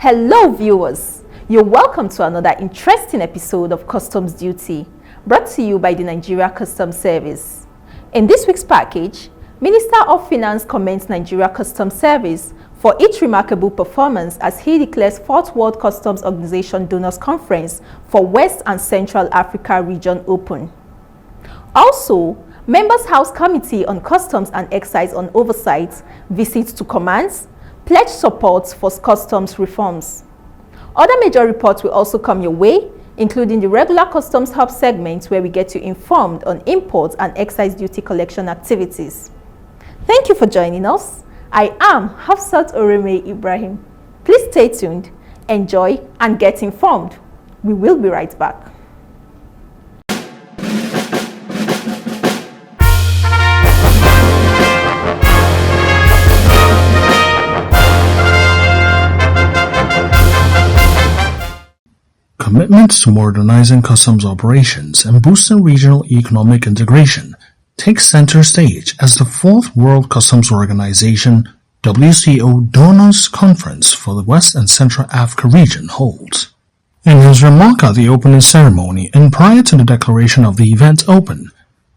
Hello viewers, you're welcome to another interesting episode of Customs Duty, brought to you by the Nigeria Customs Service. In this week's package, Minister of Finance commends Nigeria Customs Service for its remarkable performance as he declares 4th World Customs Organization Donors Conference for West and Central Africa region open. Also, Members House Committee on Customs and Excise on Oversight visits to commands, pledge support for customs reforms. Other major reports will also come your way, including the regular Customs Hub segment where we get you informed on imports and excise duty collection activities. Thank you for joining us. I am Hafsat Oreme Ibrahim. Please stay tuned, enjoy, and get informed. We will be right back. Commitment to modernizing customs operations and boosting regional economic integration takes center stage as the 4th World Customs Organization WCO Donors Conference for the West and Central Africa region holds. In his remark at the opening ceremony and prior to the declaration of the event open,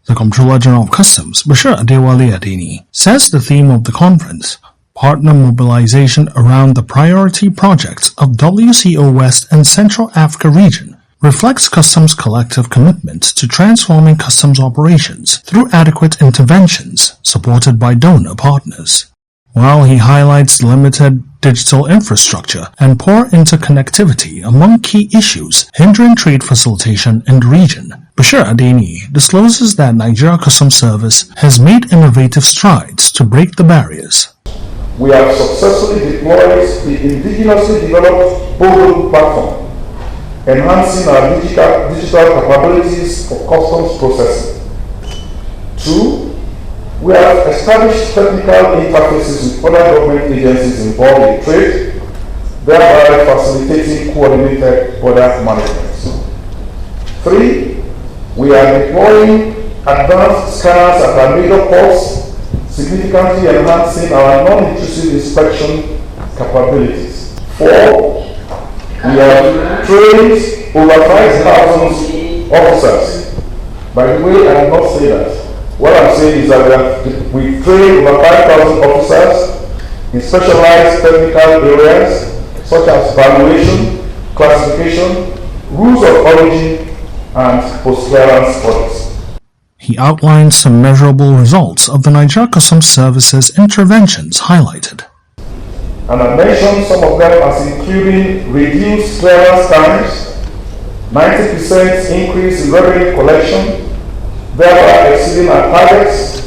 the Comptroller General of Customs, Bashir Adewale Adeni, says the theme of the conference, partner mobilization around the priority projects of WCO West and Central Africa region, reflects Customs' collective commitment to transforming customs operations through adequate interventions supported by donor partners. While he highlights limited digital infrastructure and poor interconnectivity among key issues hindering trade facilitation in the region, Bashir Adeni discloses that Nigeria Customs Service has made innovative strides to break the barriers. We have successfully deployed the indigenously developed Bodo platform, enhancing our digital capabilities for customs processing. 2. We have established technical interfaces with other government agencies involved in trade, thereby facilitating coordinated border management. 3. We are deploying advanced scanners at our major ports, significantly enhancing our non-intrusive inspection capabilities. 4. We have trained over 5,000 officers. By the way, I did not say that. What I'm saying is that we've trained over 5,000 officers in specialized technical areas such as valuation, classification, rules of origin, and post-clearance audits. He outlined some measurable results of the Nigeria Customs Service's interventions highlighted. And I mentioned some of them as including reduced clearance times, 90% increase in revenue collection, thereby exceeding our targets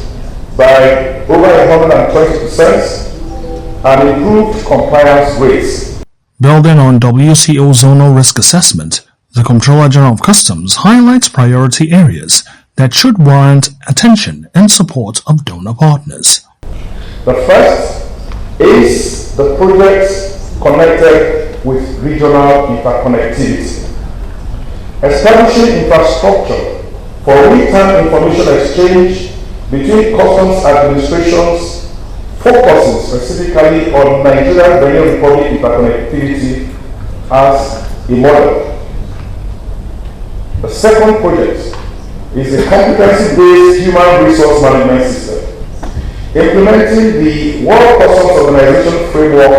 by over 120%, and improved compliance rates. Building on WCO zonal risk assessment, the Comptroller General of Customs highlights priority areas that should warrant attention and support of donor partners. The first is the projects connected with regional interconnectivity. Establishing infrastructure for real-time information exchange between customs administrations, focusing specifically on Nigeria-Benin Republic interconnectivity as a model. The second project is a competency-based human resource management system, implementing the World Customs Organization framework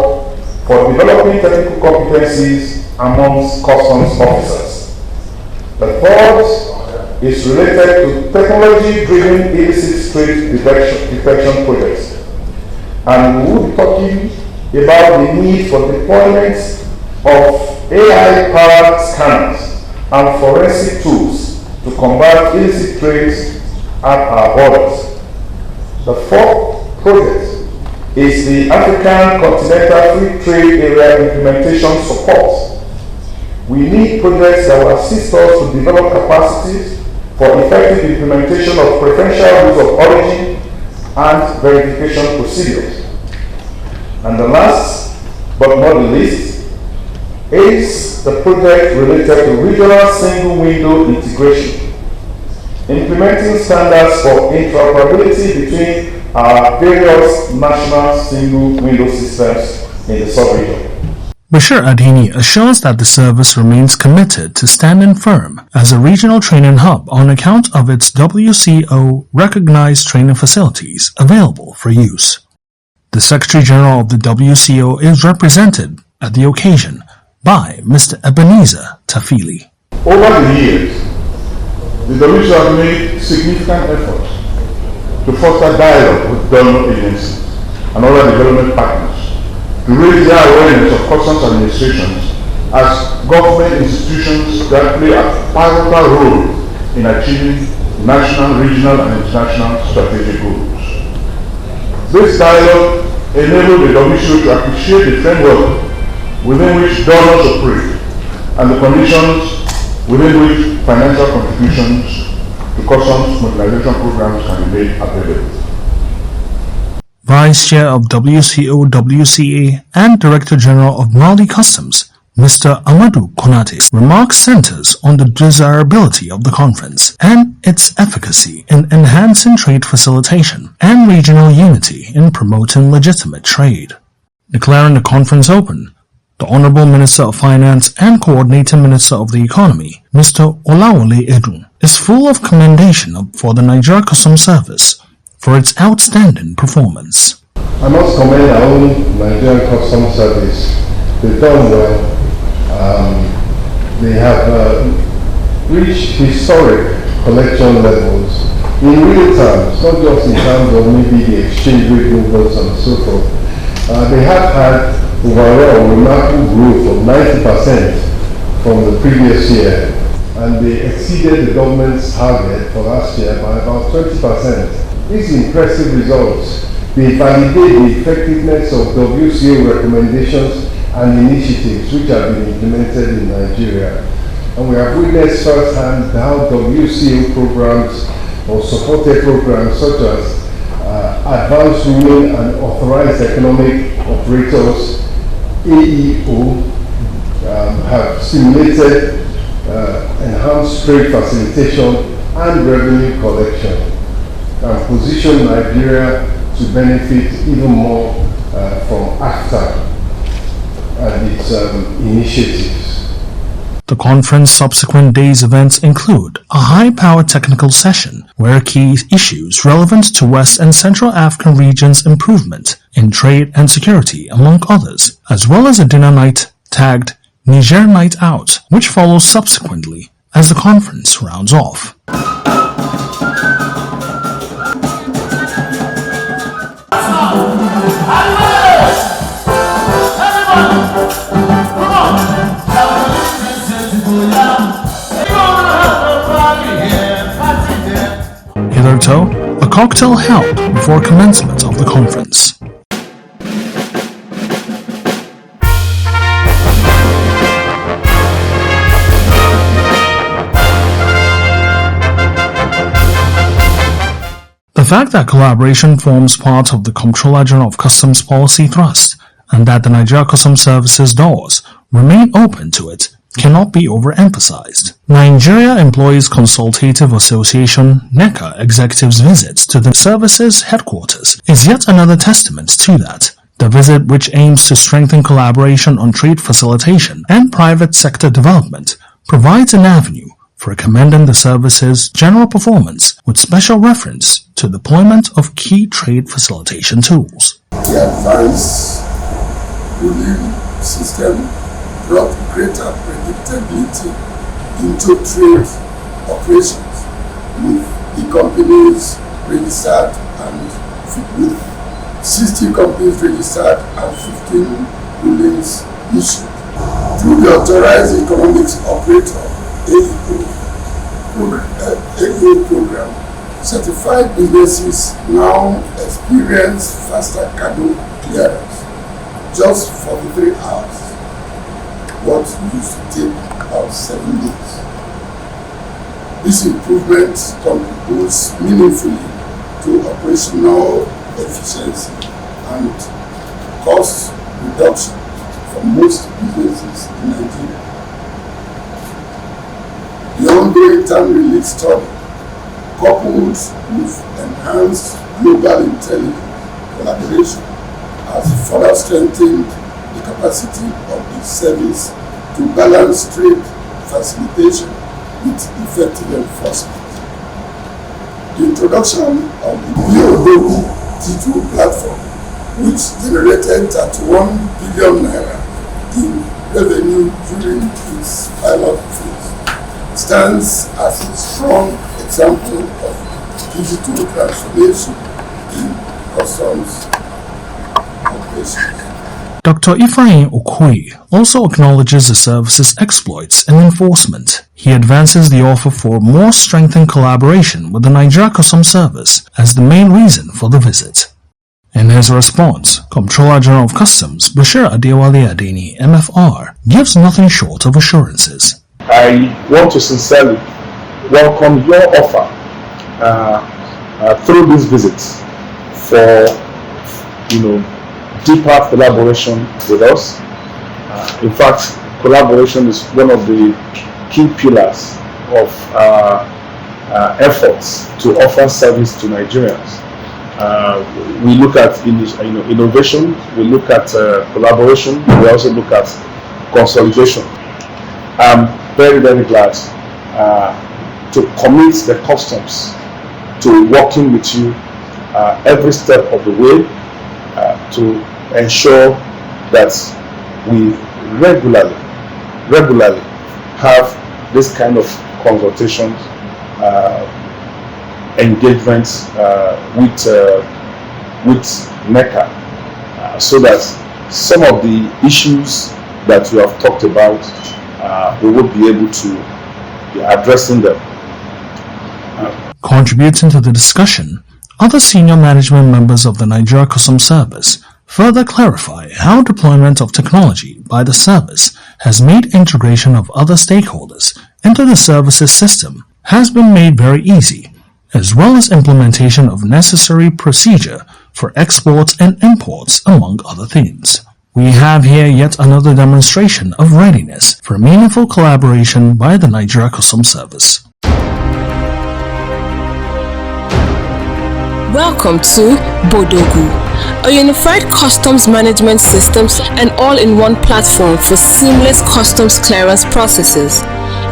for developing technical competencies amongst customs officers. The third is related to technology-driven illicit trade detection projects, and we will be talking about the need for deployment of AI-powered scanners and forensic tools to combat illicit trades at our borders. The fourth project is the African Continental Free Trade Area implementation support. We need projects that will assist us to develop capacities for effective implementation of preferential rules of origin and verification procedures. And the last, but not the least, is the project related to regional single window integration, implementing standards for interoperability between our various national single window systems in the sub-region. Bashir Adini assures that the service remains committed to standing firm as a regional training hub on account of its WCO-recognized training facilities available for use. The Secretary General of the WCO is represented at the occasion by Mr. Ebenezer Tafili. Over the years, the WCO has made significant efforts to foster dialogue with donor agencies and other development partners to raise their awareness of customs administrations as government institutions that play a pivotal role in achieving national, regional, and international strategic goals. This dialogue enabled the WCO to appreciate the framework within which donors operate and the conditions within which financial contributions to customs modernization programs can be made available. Vice Chair of WCO-WCA and Director General of Mali Customs, Mr. Amadou Konaté, remarks centers on the desirability of the conference and its efficacy in enhancing trade facilitation and regional unity in promoting legitimate trade. Declaring the conference open, the Honorable Minister of Finance and Coordinating Minister of the Economy, Mr. Olawole Edun, is full of commendation for the Nigeria Customs Service for its outstanding performance. I must commend our own Nigerian Customs Service. They've done well. They have reached historic collection levels in real terms, not just in terms of maybe the exchange rate movements and so forth. They have had overall remarkable growth of 90% from the previous year, and they exceeded the government's target for last year by about 20%. These impressive results, they validate the effectiveness of WCO recommendations and initiatives which have been implemented in Nigeria. And we have witnessed firsthand how WCO programs or supported programs such as Advanced Women and Authorized Economic Operators, AEO, have stimulated enhanced trade facilitation and revenue collection, and position Nigeria to benefit even more from AFTA and its initiatives. The conference subsequent days events include a high-powered technical session where key issues relevant to West and Central African regions' improvement in trade and security, among others, as well as a dinner night tagged Niger Night Out, which follows subsequently as the conference rounds off. Hitherto, a cocktail held before commencement of the conference. The fact that collaboration forms part of the Comptroller General of Customs policy thrust and that the Nigeria Customs Service's doors remain open to it cannot be overemphasized. Nigeria Employees Consultative Association (NECA) executives' visits to the service's headquarters is yet another testament to that. The visit, which aims to strengthen collaboration on trade facilitation and private sector development, provides an avenue for commending the service's general performance with special reference to deployment of key trade facilitation tools. The advanced ruling system brought greater predictability into trade operations, with the companies registered and with 60 companies registered and 15 rulings issued. Through the Authorized Economics Operator AEO program, certified businesses now experience faster cargo clearance, just 43 hours, what used to take about 7 days. This improvement contributes meaningfully to operational efficiency and cost reduction for most businesses in Nigeria. The ongoing time release study, coupled with enhanced global intelligence collaboration, has further strengthened the capacity of the service to balance trade facilitation with effective enforcement. The introduction of the Bodogu T2 platform, which generated 31 billion naira in revenue during its pilot phase, stands as a strong example of digital transformation in customs operations. Dr. Ifeanyi Okoye also acknowledges the service's exploits in enforcement. He advances the offer for more strengthened collaboration with the Nigeria Customs Service as the main reason for the visit. In his response, Comptroller General of Customs Bashir Adewale Adeni, MFR, gives nothing short of assurances. I want to sincerely welcome your offer through this visit for, deeper collaboration with us. In fact, collaboration is one of the key pillars of efforts to offer service to Nigerians. We look at innovation, we look at collaboration, we also look at consolidation. I'm very, very glad to commit the customs to working with you every step of the way to ensure that we regularly have this kind of consultations, engagements with NECA, so that some of the issues that we have talked about, we will be able to be addressing them. Contributing to the discussion, other senior management members of the Nigeria Customs Service further clarify how deployment of technology by the service has made integration of other stakeholders into the services system has been made very easy, as well as implementation of necessary procedure for exports and imports, among other things. We have here yet another demonstration of readiness for meaningful collaboration by the Nigeria Customs Service. Welcome to Bodogu, a unified customs management systems and all-in-one platform for seamless customs clearance processes.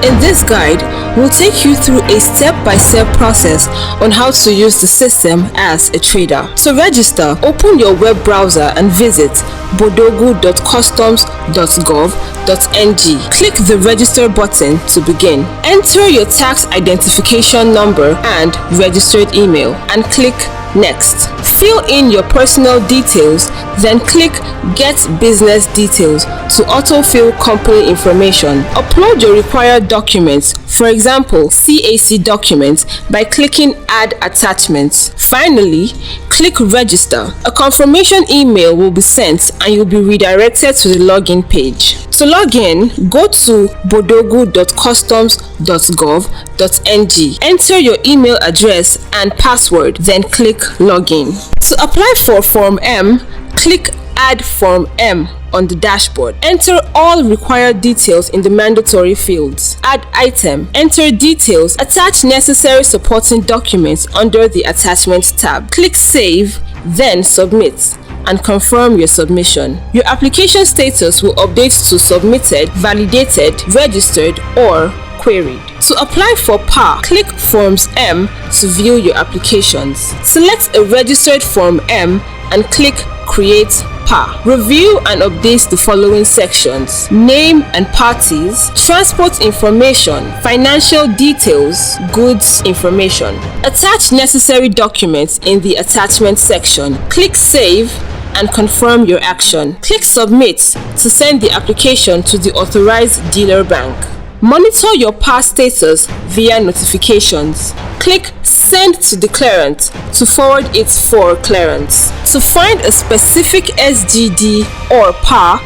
In this guide, we'll take you through a step-by-step process on how to use the system as a trader. To register, open your web browser and visit bodogu.customs.gov.ng. Click the register button to begin. Enter your tax identification number and registered email and click Next. Fill in your personal details, then click Get Business Details to autofill company information. Upload your required documents, for example, CAC documents, by clicking Add Attachments. Finally, click Register. A confirmation email will be sent and you'll be redirected to the login page. To log in, go to bodogu.customs.gov.ng. Enter your email address and password, then click Login. To apply for Form M, click Add Form M on the dashboard. Enter all required details in the mandatory fields. Add item. Enter details. Attach necessary supporting documents under the Attachments tab. Click Save, then Submit, and confirm your submission. Your application status will update to Submitted, Validated, Registered, or Queried. To apply for PAR, click Forms M to view your applications. Select a registered Form M and click Create PAR. Review and update the following sections: name and parties, transport information, financial details, goods information. Attach necessary documents in the attachment section. Click Save and confirm your action. Click Submit to send the application to the authorized dealer bank. Monitor your PAR status via notifications. Click Send to declarant to forward it for clearance. To find a specific SGD or PAR,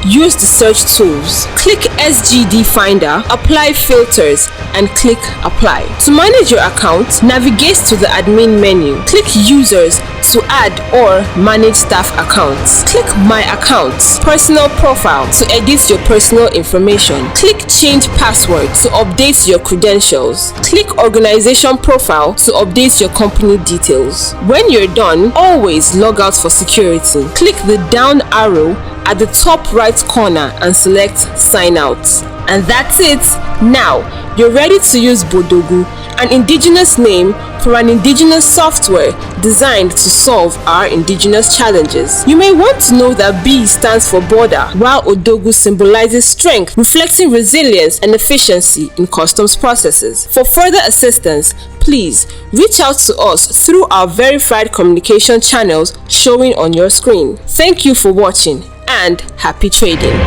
use the search tools. Click SGD Finder, apply filters, and click Apply. To manage your account, navigate to the admin menu. Click Users to add or manage staff accounts. Click My Accounts, Personal Profile to edit your personal information. Click Change Password to update your credentials. Click Organization Profile to update your company details. When you're done, always log out for security. Click the down arrow at the top right corner and select Sign Out. And that's it. Now, you're ready to use Bodogu, an indigenous name for an indigenous software designed to solve our indigenous challenges. You may want to know that B stands for border, while Odogu symbolizes strength, reflecting resilience and efficiency in customs processes. For further assistance, please reach out to us through our verified communication channels showing on your screen. Thank you for watching and happy trading.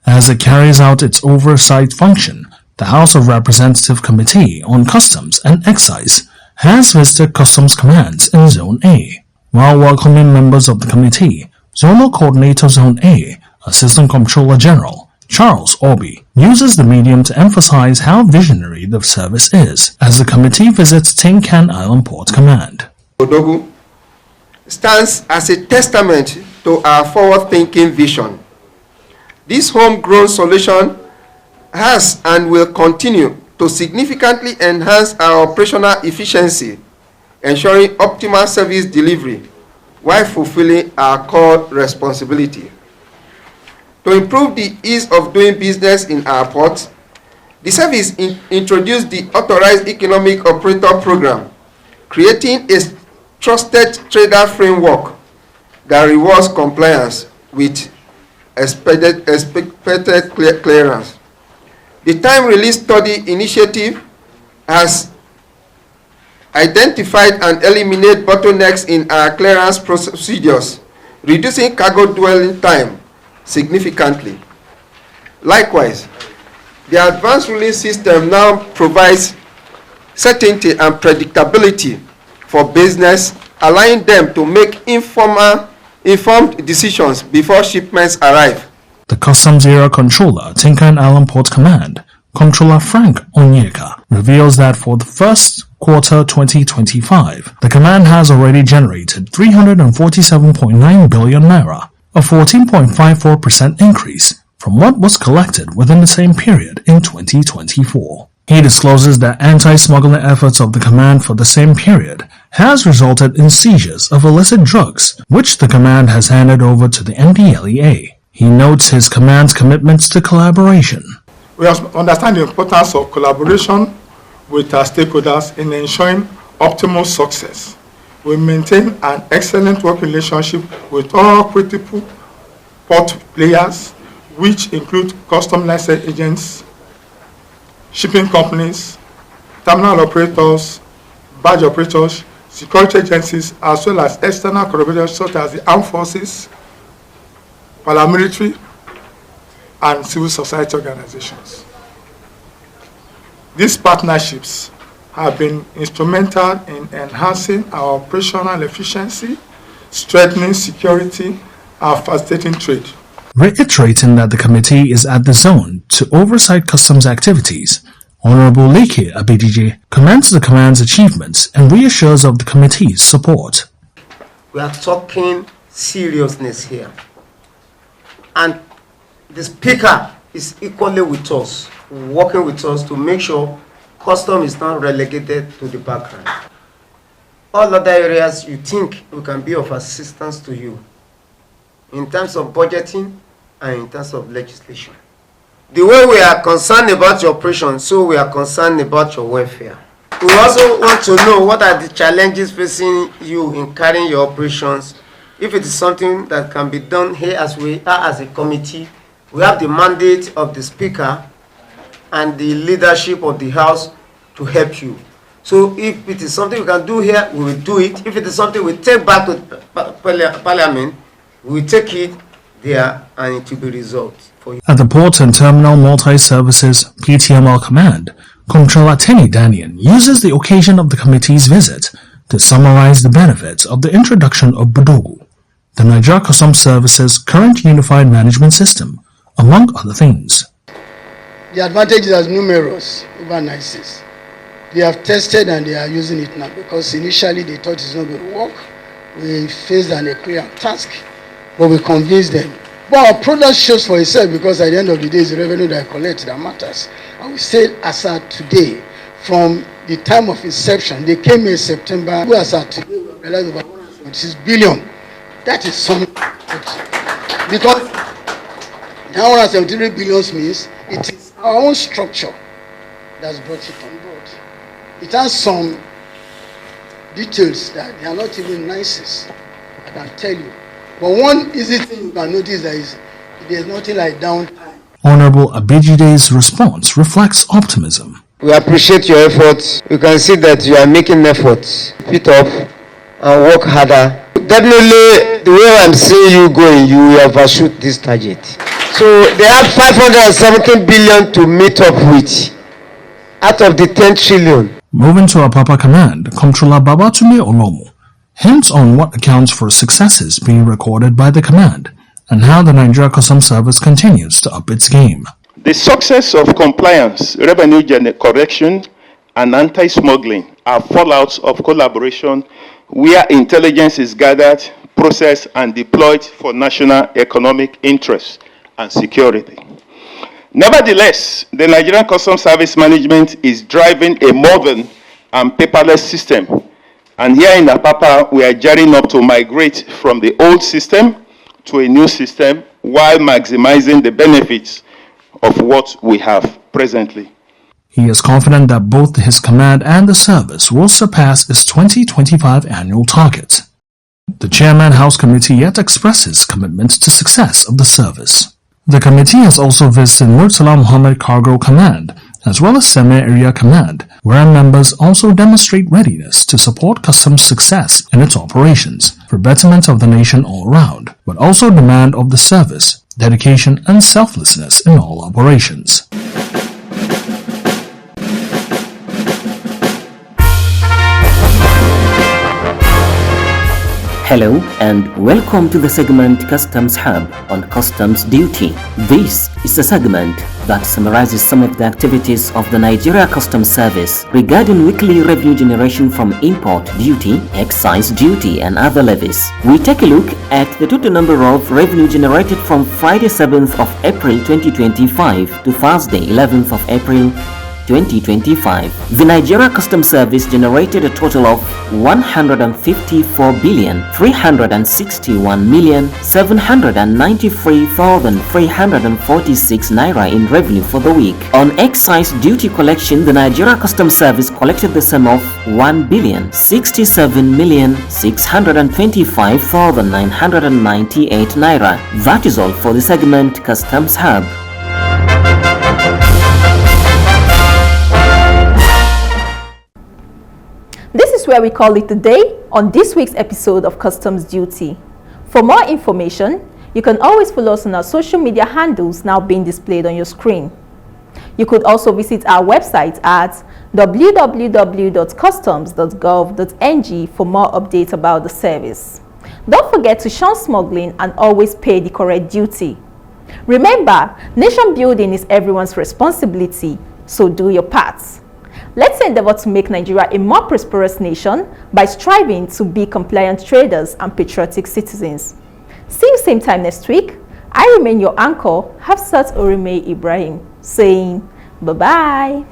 As it carries out its oversight function, the House of Representatives Committee on Customs and Excise has visited customs commands in Zone A. While welcoming members of the committee, Zonal Coordinator Zone A, Assistant Comptroller General Charles Obi, uses the medium to emphasize how visionary the service is as the committee visits Tin Can Island Port Command. Odogu stands as a testament to our forward-thinking vision. This homegrown solution has and will continue to significantly enhance our operational efficiency, ensuring optimal service delivery while fulfilling our core responsibility. To improve the ease of doing business in our ports, the service introduced the Authorized Economic Operator Program, creating a trusted trader framework that rewards compliance with expected clearance. The time release study initiative has identified and eliminated bottlenecks in our clearance procedures, reducing cargo dwelling time significantly. Likewise, the advanced release system now provides certainty and predictability for business, allowing them to make informed decisions before shipments arrive. The Customs Area Controller, Tin Can Island Port Command, Comptroller Frank Onyeka, reveals that for the first quarter 2025, the command has already generated 347.9 billion naira, a 14.54% increase from what was collected within the same period in 2024. He discloses that anti-smuggling efforts of the command for the same period has resulted in seizures of illicit drugs, which the command has handed over to the NDLEA. He notes his command's commitments to collaboration. We understand the importance of collaboration with our stakeholders in ensuring optimal success. We maintain an excellent working relationship with all critical port players, which include custom license agents, shipping companies, terminal operators, barge operators, security agencies, as well as external collaborators such as the armed forces, paramilitary, and civil society organizations. These partnerships have been instrumental in enhancing our operational efficiency, strengthening security, and facilitating trade. Reiterating that the committee is at the zone to oversight customs activities, Honorable Leke Abidije commends the command's achievements and reassures of the committee's support. We are talking seriousness here. And the speaker is equally with us, working with us to make sure custom is not relegated to the background. All other areas you think we can be of assistance to you in terms of budgeting and in terms of legislation. The way we are concerned about your operation, so we are concerned about your welfare. We also want to know what are the challenges facing you in carrying your operations. If it is something that can be done here as we are as a committee, we have the mandate of the speaker and the leadership of the House to help you. So if it is something we can do here, we will do it. If it is something we take back to Parliament, we will take it there and it will be resolved for you. At the Port and Terminal Multi-Services PTML Command, Comptroller Tenny Danian uses the occasion of the committee's visit to summarize the benefits of the introduction of Bodogu, the Nigeria Customs Service's current unified management system, among other things. The advantages are numerous over NICES. They have tested and they are using it now because initially they thought it's not going to work. We faced an Aquarian task, but we convinced them. But our product shows for itself because at the end of the day, it's the revenue that I collect that matters. I will say as at today, from the time of inception, they came in September, we as at today, we realized about 176 billion. That is something. Because 173 billion means it is our own structure that's brought it on board. It has some details that they are not even nices, I can tell you. But one easy thing you can notice that is there's nothing like downtime. Honorable Abejide's response reflects optimism. We appreciate your efforts. You can see that you are making efforts. Fit up and work harder. Definitely, the way I'm seeing you going, you will overshoot this target. So they have 517 billion to meet up with out of the 10 trillion. Moving to Apapa Command, Comptroller Babatunde Olomu hints on what accounts for successes being recorded by the command and how the Nigeria Customs Service continues to up its game. The success of compliance, revenue correction, and anti-smuggling are fallouts of collaboration where intelligence is gathered, processed, and deployed for national economic interests and security. Nevertheless, the Nigerian Customs Service management is driving a modern and paperless system. And here in Apapa, we are gearing up to migrate from the old system to a new system while maximizing the benefits of what we have presently. He is confident that both his command and the service will surpass its 2025 annual target. The Chairman House Committee yet expresses commitment to success of the service. The committee has also visited Murtala Muhammad Cargo Command as well as Seme Area Command, where members also demonstrate readiness to support customs success in its operations for betterment of the nation all around, but also demand of the service, dedication and selflessness in all operations. Hello and welcome to the segment Customs Hub on Customs Duty. This is a segment that summarizes some of the activities of the Nigeria Customs Service regarding weekly revenue generation from import duty, excise duty and other levies. We take a look at the total number of revenue generated from Friday 7th of April 2025 to Thursday 11th of April 2025. The Nigeria Customs Service generated a total of 154,361,793,346 naira in revenue for the week. On excise duty collection, the Nigeria Customs Service collected the sum of 1,067,625,998 naira. That is all for the segment Customs Hub. This is where we call it a day on this week's episode of Customs Duty. For more information, you can always follow us on our social media handles now being displayed on your screen. You could also visit our website at www.customs.gov.ng for more updates about the service. Don't forget to shun smuggling and always pay the correct duty. Remember, nation building is everyone's responsibility, so do your part. Let's endeavor to make Nigeria a more prosperous nation by striving to be compliant traders and patriotic citizens. See you same time next week. I remain your anchor, Hafsat Orime Ibrahim, saying bye-bye.